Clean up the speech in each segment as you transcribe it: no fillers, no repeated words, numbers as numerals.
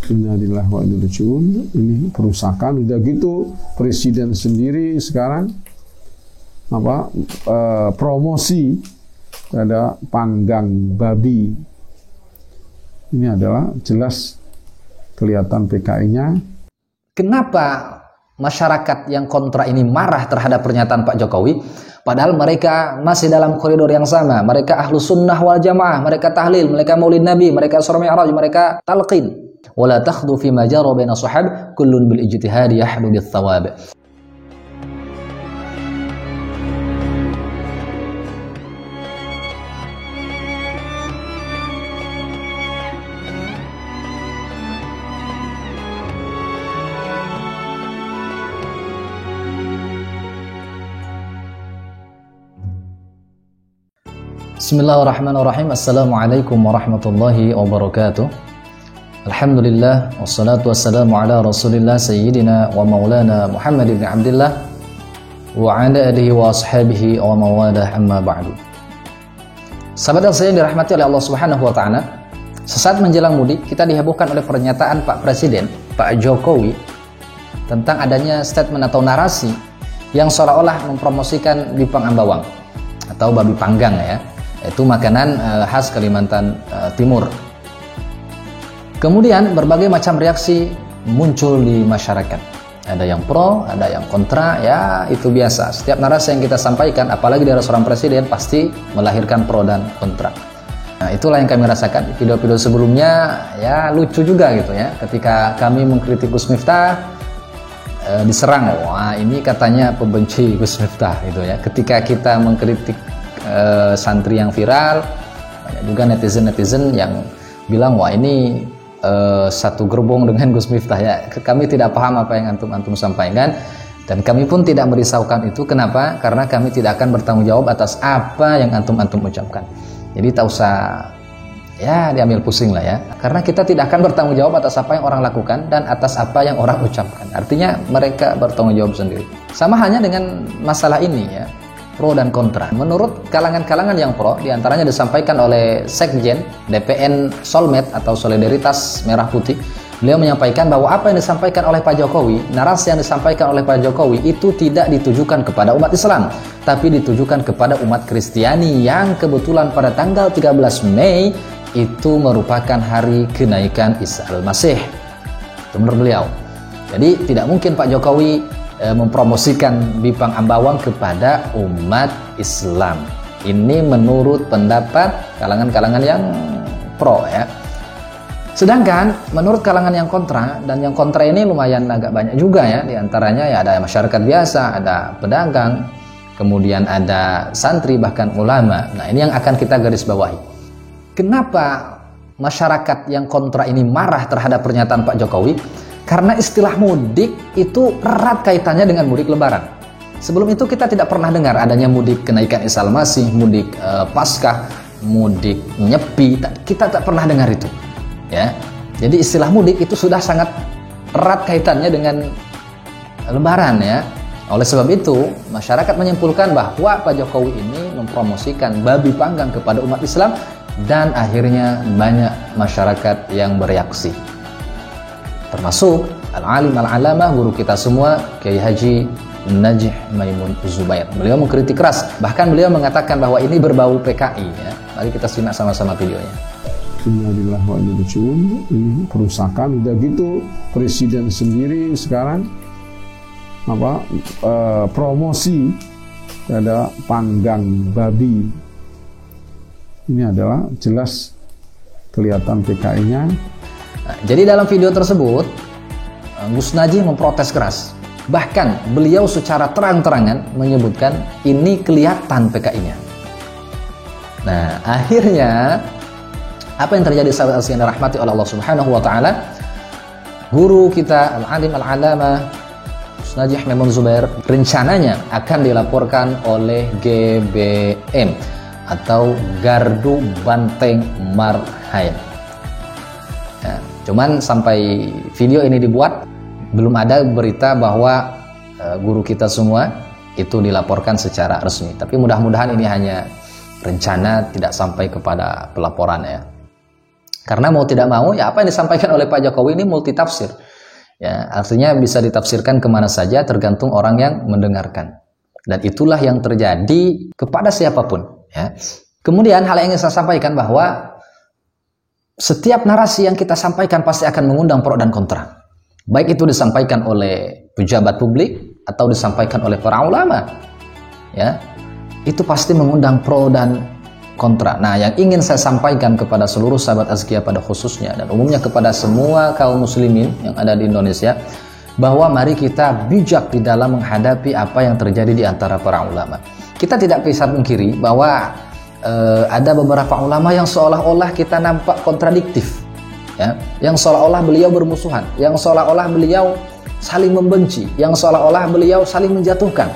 Innalillahi wa inna ilaihi raji'un. Ini perusakan. Udah gitu presiden sendiri sekarang promosi ada panggang babi. Ini adalah jelas kelihatan PKI-nya. Kenapa masyarakat yang kontra ini marah terhadap pernyataan Pak Jokowi? Padahal mereka masih dalam koridor yang sama. Mereka ahlu sunnah wal jamaah, mereka tahlil, mereka maulid nabi, mereka Isra Mi'raj, mereka talqin. Wala takhdu fi ma jara baina sahab kullun bil ijtihadi yahdu bis thawab. Bismillahirrahmanirrahim. Assalamualaikum warahmatullahi wabarakatuh. Alhamdulillah, wassalatu wassalamu ala rasulillah sayyidina wa maulana Muhammad ibn Abdullah wa ala alihi wa ashabihi wa mawalah, amma ba'du. Sahabat saya yang dirahmati oleh Allah Subhanahu wa taala, sesaat menjelang mudik kita dihebohkan oleh pernyataan Pak Presiden, Pak Jokowi, tentang adanya statement atau narasi yang seolah-olah mempromosikan bipang ambawang atau babi panggang ya, yaitu makanan khas Kalimantan Timur. Kemudian berbagai macam reaksi muncul di masyarakat. Ada yang pro, ada yang kontra, ya itu biasa. Setiap narasi yang kita sampaikan, apalagi dari seorang presiden, pasti melahirkan pro dan kontra. Nah, itulah yang kami rasakan. Video-video sebelumnya ya lucu juga gitu ya. Ketika kami mengkritik Gus Miftah, diserang, wah ini katanya pembenci Gus Miftah gitu ya. Ketika kita mengkritik santri yang viral, banyak juga netizen-netizen yang bilang wah ini satu gerbong dengan Gus Miftah ya. Kami tidak paham apa yang antum sampaikan dan kami pun tidak merisaukan itu. Kenapa? Karena kami tidak akan bertanggung jawab atas apa yang antum ucapkan. Jadi tak usah ya diambil pusing lah ya. Karena kita tidak akan bertanggung jawab atas apa yang orang lakukan dan atas apa yang orang ucapkan. Artinya mereka bertanggung jawab sendiri. Sama hanya dengan masalah ini ya, pro dan kontra. Menurut kalangan-kalangan yang pro, diantaranya disampaikan oleh Sekjen DPN Solmed atau Solidaritas Merah Putih. Beliau menyampaikan bahwa apa yang disampaikan oleh Pak Jokowi, narasi yang disampaikan oleh Pak Jokowi itu tidak ditujukan kepada umat Islam, tapi ditujukan kepada umat Kristiani yang kebetulan pada tanggal 13 Mei itu merupakan hari kenaikan Isa Al-Masih. Itu menurut beliau. Jadi tidak mungkin Pak Jokowi mempromosikan bipang ambawang kepada umat Islam. Ini menurut pendapat kalangan-kalangan yang pro ya. Sedangkan menurut kalangan yang kontra, dan yang kontra ini lumayan agak banyak juga ya. Di antaranya ya ada masyarakat biasa, ada pedagang, kemudian ada santri, bahkan ulama. Nah ini yang akan kita garis bawahi. Kenapa masyarakat yang kontra ini marah terhadap pernyataan Pak Jokowi? Karena istilah mudik itu erat kaitannya dengan mudik lebaran. Sebelum itu kita tidak pernah dengar adanya mudik kenaikan Isa Al-Masih, mudik Paskah, mudik Nyepi. Kita tak pernah dengar itu. Ya. Jadi istilah mudik itu sudah sangat erat kaitannya dengan lebaran ya. Oleh sebab itu, masyarakat menyimpulkan bahwa Pak Jokowi ini mempromosikan babi panggang kepada umat Islam dan akhirnya banyak masyarakat yang bereaksi. Termasuk Al-Alim Al-Alamah, guru kita semua, Kiai Haji Najih Maimun Zubair. Beliau mengkritik keras, bahkan beliau mengatakan bahwa ini berbau PKI ya. Mari kita simak sama-sama videonya. Innalillahi wa inna ilaihi raji'un. Ini perusakan. Udah gitu presiden sendiri sekarang promosi ada panggang babi. Ini adalah jelas kelihatan PKI-nya. Nah, jadi dalam video tersebut Gus Najih memprotes keras. Bahkan beliau secara terang-terangan menyebutkan ini kelihatan PKI-nya. Nah, akhirnya apa yang terjadi sahabat yang dirahmati oleh Allah Subhanahu wa taala? Guru kita Al-Alim Al-Alama Gus Najih Maimun Zubair rencananya akan dilaporkan oleh GBM atau Gardu Banteng Marhain. Nah, cuman sampai video ini dibuat belum ada berita bahwa guru kita semua itu dilaporkan secara resmi. Tapi mudah-mudahan ini hanya rencana, tidak sampai kepada pelaporan ya. Karena mau tidak mau, ya apa yang disampaikan oleh Pak Jokowi ini multitafsir. Ya, artinya bisa ditafsirkan kemana saja tergantung orang yang mendengarkan. Dan itulah yang terjadi kepada siapapun. Ya. Kemudian hal yang ingin saya sampaikan bahwa setiap narasi yang kita sampaikan pasti akan mengundang pro dan kontra. Baik itu disampaikan oleh pejabat publik atau disampaikan oleh para ulama. Ya, itu pasti mengundang pro dan kontra. Nah, yang ingin saya sampaikan kepada seluruh sahabat Azkiyah pada khususnya dan umumnya kepada semua kaum muslimin yang ada di Indonesia, bahwa mari kita bijak di dalam menghadapi apa yang terjadi di antara para ulama. Kita tidak bisa mengkiri bahwa ada beberapa ulama yang seolah-olah kita nampak kontradiktif, ya, yang seolah-olah beliau bermusuhan, yang seolah-olah beliau saling membenci, yang seolah-olah beliau saling menjatuhkan.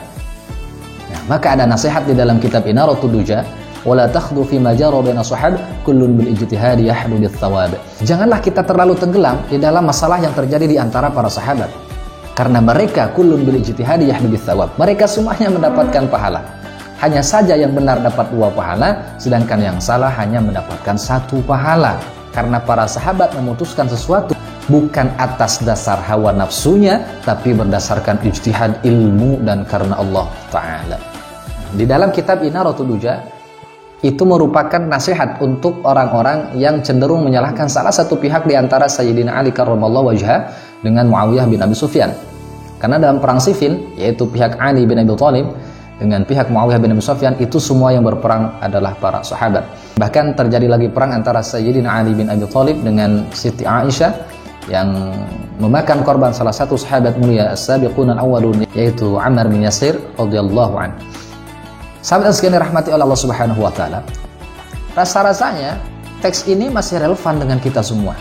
Ya, maka ada nasihat di dalam kitab Inaratud Duja, wala takhdu fi ma jara baina sahab kullun bil ijtihad yahdu bis thawab. Janganlah kita terlalu tenggelam di dalam masalah yang terjadi di antara para sahabat. Karena mereka kullun bil ijtihad yahdu bis thawab. Mereka semuanya mendapatkan pahala. Hanya saja yang benar dapat 2 pahala, sedangkan yang salah hanya mendapatkan 1 pahala. Karena para sahabat memutuskan sesuatu bukan atas dasar hawa nafsunya, tapi berdasarkan ijtihad ilmu dan karena Allah Ta'ala. Di dalam kitab Inaratud Duja, itu merupakan nasihat untuk orang-orang yang cenderung menyalahkan salah satu pihak di antara Sayyidina Ali karramallahu wajhah dengan Muawiyah bin Abi Sufyan. Karena dalam perang Siffin, yaitu pihak Ali bin Abi Thalib dengan pihak Muawiyah bin Abi Sufyan, itu semua yang berperang adalah para sahabat. Bahkan terjadi lagi perang antara Sayyidina Ali bin Abi Thalib dengan Siti Aisyah yang memakan korban salah satu sahabat mulia as-sabiqun al-awwalun, yaitu Ammar bin Yasir radhiyallahu anhu. Sahabat sekalian rahmati oleh Allah Subhanahu wa taala. Rasa-rasanya teks ini masih relevan dengan kita semua.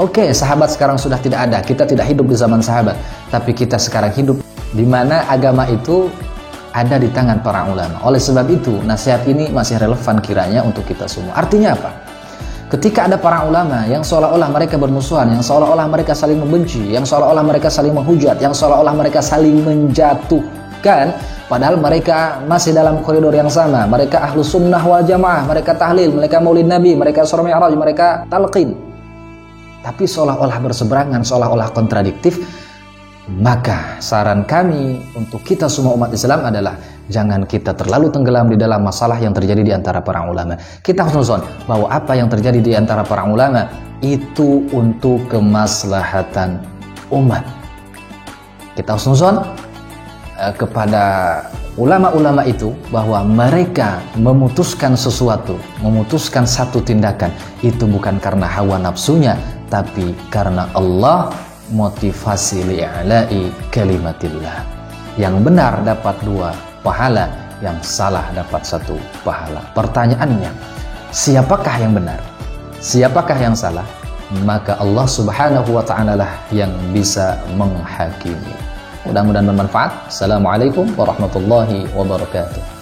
Oke, sahabat sekarang sudah tidak ada. Kita tidak hidup di zaman sahabat, tapi kita sekarang hidup di mana agama itu ada di tangan para ulama. Oleh sebab itu, nasihat ini masih relevan kiranya untuk kita semua. Artinya apa? Ketika ada para ulama yang seolah-olah mereka bermusuhan, yang seolah-olah mereka saling membenci, yang seolah-olah mereka saling menghujat, yang seolah-olah mereka saling menjatuhkan, padahal mereka masih dalam koridor yang sama. Mereka ahlu sunnah wal jamaah, mereka tahlil, mereka maulid nabi, mereka Isra Mi'raj, mereka talqin. Tapi seolah-olah berseberangan, seolah-olah kontradiktif. Maka saran kami untuk kita semua umat Islam adalah jangan kita terlalu tenggelam di dalam masalah yang terjadi di antara para ulama. Kita harus nuzon bahwa apa yang terjadi di antara para ulama itu untuk kemaslahatan umat. Kita harus nuzon kepada ulama-ulama itu bahwa mereka memutuskan sesuatu, memutuskan satu tindakan itu bukan karena hawa nafsunya, tapi karena Allah, motivasi li'ala'i kalimatillah. Yang benar dapat 2 pahala, yang salah dapat 1 pahala. Pertanyaannya, siapakah yang benar? Siapakah yang salah? Maka Allah Subhanahu wa ta'ala lah yang bisa menghakimi. Mudah-mudahan bermanfaat. Assalamualaikum warahmatullahi wabarakatuh.